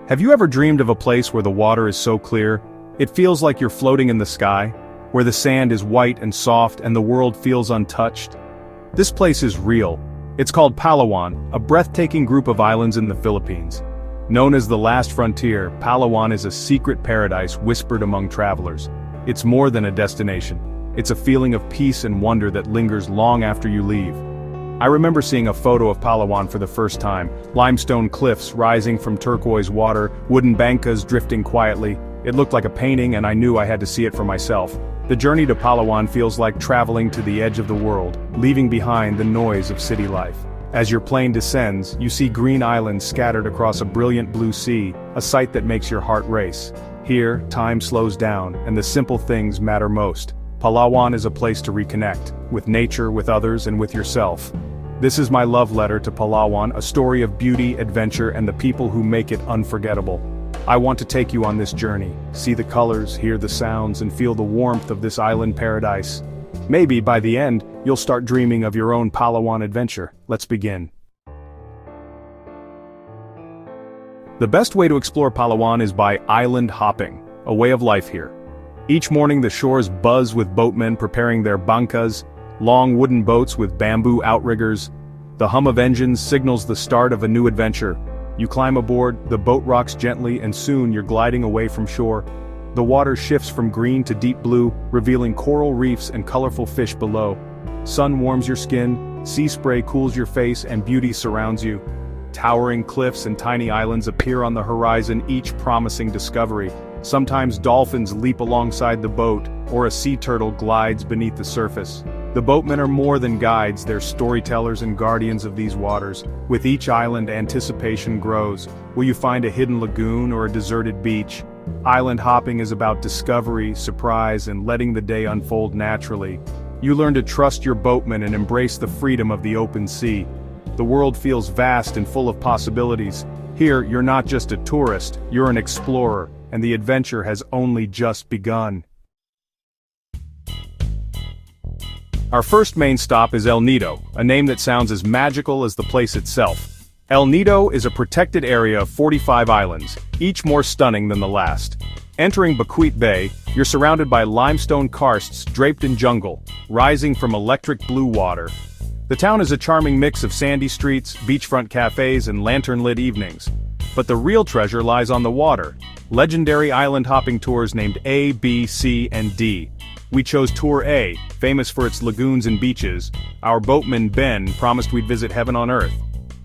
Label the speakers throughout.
Speaker 1: Have you ever dreamed of a place where the water is so clear, it feels like you're floating in the sky, where the sand is white and soft and the world feels untouched? This place is real. It's called Palawan, a breathtaking group of islands in the Philippines. Known as the last frontier, Palawan is a secret paradise whispered among travelers. It's more than a destination. It's a feeling of peace and wonder that lingers long after you leave. I remember seeing a photo of Palawan for the first time, limestone cliffs rising from turquoise water, wooden bancas drifting quietly. It looked like a painting and I knew I had to see it for myself. The journey to Palawan feels like traveling to the edge of the world, leaving behind the noise of city life. As your plane descends, you see green islands scattered across a brilliant blue sea, a sight that makes your heart race. Here, time slows down, and the simple things matter most. Palawan is a place to reconnect, with nature, with others, and with yourself. This is my love letter to Palawan, a story of beauty, adventure, and the people who make it unforgettable. I want to take you on this journey, see the colors, hear the sounds, and feel the warmth of this island paradise. Maybe by the end, you'll start dreaming of your own Palawan adventure. Let's begin. The best way to explore Palawan is by island hopping, a way of life here. Each morning the shores buzz with boatmen preparing their bancas, long wooden boats with bamboo outriggers. The hum of engines signals the start of a new adventure. You climb aboard, the boat rocks gently, and soon you're gliding away from shore. The water shifts from green to deep blue, revealing coral reefs and colorful fish below. Sun warms your skin, sea spray cools your face, and beauty surrounds you. Towering cliffs and tiny islands appear on the horizon, each promising discovery. Sometimes dolphins leap alongside the boat, or a sea turtle glides beneath the surface. The boatmen are more than guides, they're storytellers and guardians of these waters. With each island, anticipation grows. Will you find a hidden lagoon or a deserted beach? Island hopping is about discovery, surprise, and letting the day unfold naturally. You learn to trust your boatman and embrace the freedom of the open sea. The world feels vast and full of possibilities. Here, you're not just a tourist, you're an explorer, and the adventure has only just begun. Our first main stop is El Nido, a name that sounds as magical as the place itself. El Nido is a protected area of 45 islands, each more stunning than the last. Entering Bacuit Bay, you're surrounded by limestone karsts draped in jungle, rising from electric blue water. The town is a charming mix of sandy streets, beachfront cafes, and lantern-lit evenings. But the real treasure lies on the water. Legendary island hopping tours named A, B, C, and D. We chose Tour A, famous for its lagoons and beaches. Our boatman Ben promised we'd visit heaven on earth.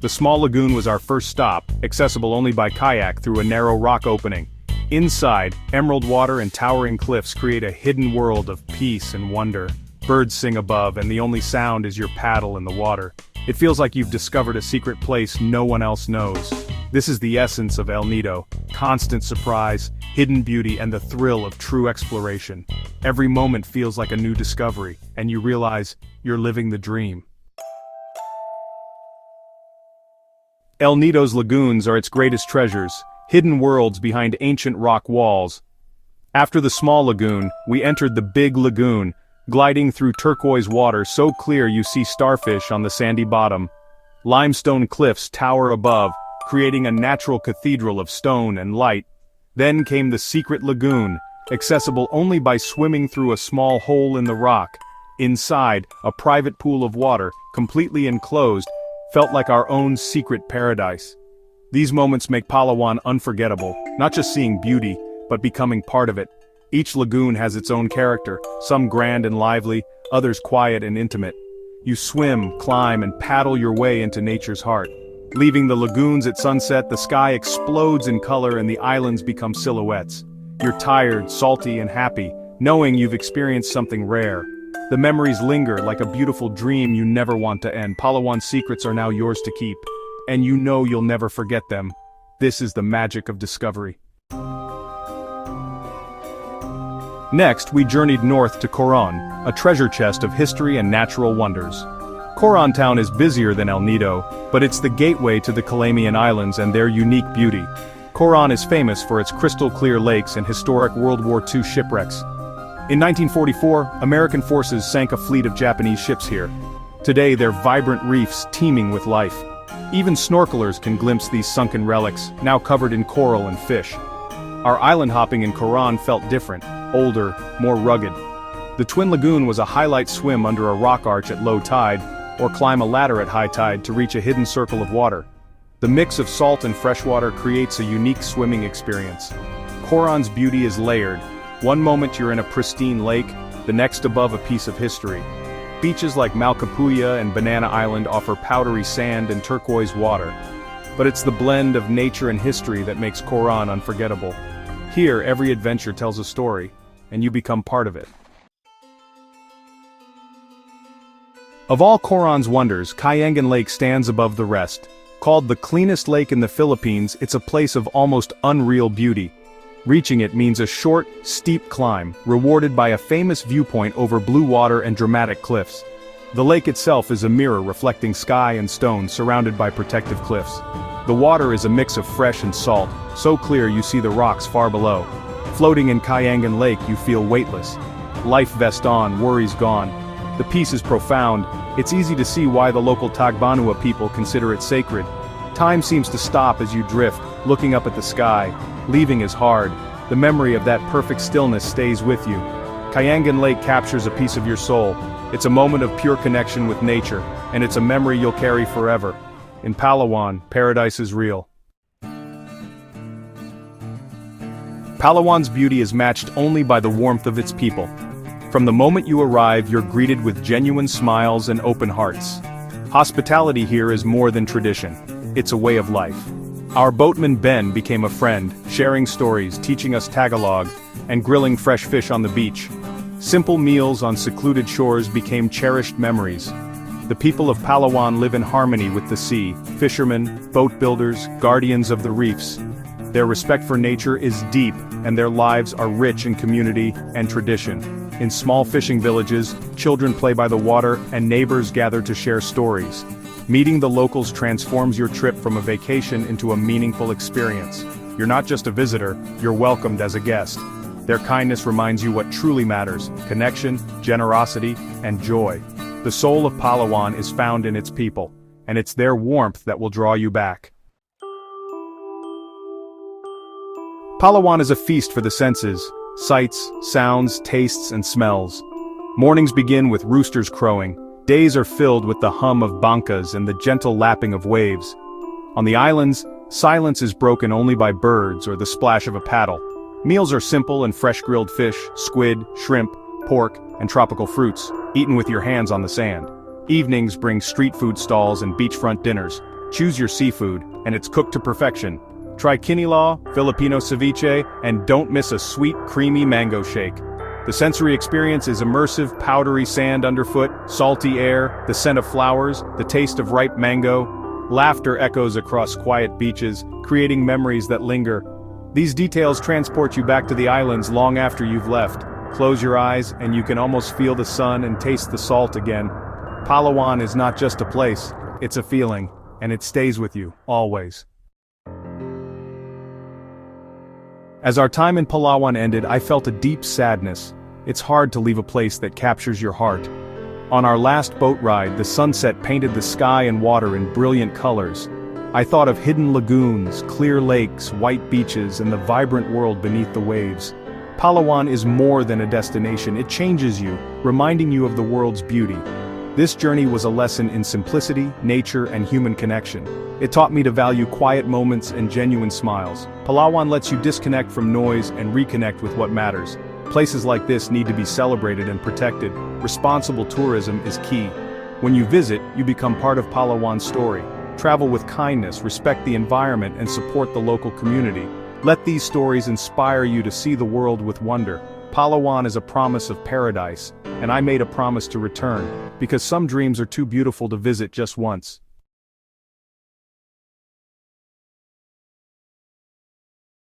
Speaker 1: The small lagoon was our first stop, accessible only by kayak through a narrow rock opening. Inside, emerald water and towering cliffs create a hidden world of peace and wonder. Birds sing above, and the only sound is your paddle in the water. It feels like you've discovered a secret place no one else knows. This is the essence of El Nido: constant surprise, hidden beauty, and the thrill of true exploration. Every moment feels like a new discovery, and you realize you're living the dream. El Nido's lagoons are its greatest treasures, hidden worlds behind ancient rock walls. After the small lagoon, we entered the big lagoon, gliding through turquoise water so clear you see starfish on the sandy bottom. Limestone cliffs tower above, creating a natural cathedral of stone and light. Then came the secret lagoon, accessible only by swimming through a small hole in the rock. Inside, a private pool of water, completely enclosed, felt like our own secret paradise. These moments make Palawan unforgettable, not just seeing beauty, but becoming part of it. Each lagoon has its own character, some grand and lively, others quiet and intimate. You swim, climb, and paddle your way into nature's heart. Leaving the lagoons at sunset, the sky explodes in color and the islands become silhouettes. You're tired, salty, and happy, knowing you've experienced something rare. The memories linger like a beautiful dream you never want to end. Palawan's secrets are now yours to keep, and you know you'll never forget them. This is the magic of discovery. Next, we journeyed north to Coron, a treasure chest of history and natural wonders. Coron town is busier than El Nido, but it's the gateway to the Calamian Islands and their unique beauty. Coron is famous for its crystal-clear lakes and historic World War II shipwrecks. In 1944, American forces sank a fleet of Japanese ships here. Today they're vibrant reefs teeming with life. Even snorkelers can glimpse these sunken relics, now covered in coral and fish. Our island hopping in Coron felt different, older, more rugged. The Twin Lagoon was a highlight swim under a rock arch at low tide, or climb a ladder at high tide to reach a hidden circle of water. The mix of salt and freshwater creates a unique swimming experience. Coron's beauty is layered. One moment you're in a pristine lake, the next above a piece of history. Beaches like Malcapuya and Banana Island offer powdery sand and turquoise water. But it's the blend of nature and history that makes Coron unforgettable. Here, every adventure tells a story, and you become part of it. Of all Coron's wonders, Cayugan Lake stands above the rest. Called the cleanest lake in the Philippines, it's a place of almost unreal beauty. Reaching it means a short, steep climb, rewarded by a famous viewpoint over blue water and dramatic cliffs. The lake itself is a mirror reflecting sky and stone surrounded by protective cliffs. The water is a mix of fresh and salt, so clear you see the rocks far below. Floating in Cayugan Lake you feel weightless. Life vest on, worries gone. The peace is profound. It's easy to see why the local Tagbanua people consider it sacred. Time seems to stop as you drift, looking up at the sky. Leaving is hard. The memory of that perfect stillness stays with you. Cayugan Lake captures a piece of your soul. It's a moment of pure connection with nature, and it's a memory you'll carry forever. In Palawan, paradise is real. Palawan's beauty is matched only by the warmth of its people. From the moment you arrive, you're greeted with genuine smiles and open hearts. Hospitality here is more than tradition. It's a way of life. Our boatman Ben became a friend, sharing stories, teaching us Tagalog, and grilling fresh fish on the beach. Simple meals on secluded shores became cherished memories. The people of Palawan live in harmony with the sea, fishermen, boat builders, guardians of the reefs. Their respect for nature is deep, and their lives are rich in community and tradition. In small fishing villages, children play by the water and neighbors gather to share stories. Meeting the locals transforms your trip from a vacation into a meaningful experience. You're not just a visitor, you're welcomed as a guest. Their kindness reminds you what truly matters: connection, generosity, and joy. The soul of Palawan is found in its people, and it's their warmth that will draw you back. Palawan is a feast for the senses: sights, sounds, tastes, and smells. Mornings begin with roosters crowing. Days are filled with the hum of bangkas and the gentle lapping of waves. On the islands, silence is broken only by birds or the splash of a paddle. Meals are simple and fresh: grilled fish, squid, shrimp, pork, and tropical fruits, eaten with your hands on the sand. Evenings bring street food stalls and beachfront dinners. Choose your seafood, and it's cooked to perfection. Try kinilaw, Filipino ceviche, and don't miss a sweet, creamy mango shake. The sensory experience is immersive: powdery sand underfoot, salty air, the scent of flowers, the taste of ripe mango. Laughter echoes across quiet beaches, creating memories that linger. These details transport you back to the islands long after you've left. Close your eyes, and you can almost feel the sun and taste the salt again. Palawan is not just a place, it's a feeling, and it stays with you, always. As our time in Palawan ended, I felt a deep sadness. It's hard to leave a place that captures your heart. On our last boat ride, the sunset painted the sky and water in brilliant colors. I thought of hidden lagoons, clear lakes, white beaches, and the vibrant world beneath the waves. Palawan is more than a destination, it changes you, reminding you of the world's beauty. This journey was a lesson in simplicity, nature, and human connection. It taught me to value quiet moments and genuine smiles. Palawan lets you disconnect from noise and reconnect with what matters. Places like this need to be celebrated and protected. Responsible tourism is key. When you visit, you become part of Palawan's story. Travel with kindness, respect the environment, and support the local community. Let these stories inspire you to see the world with wonder. Palawan is a promise of paradise, and I made a promise to return, because some dreams are too beautiful to visit just once.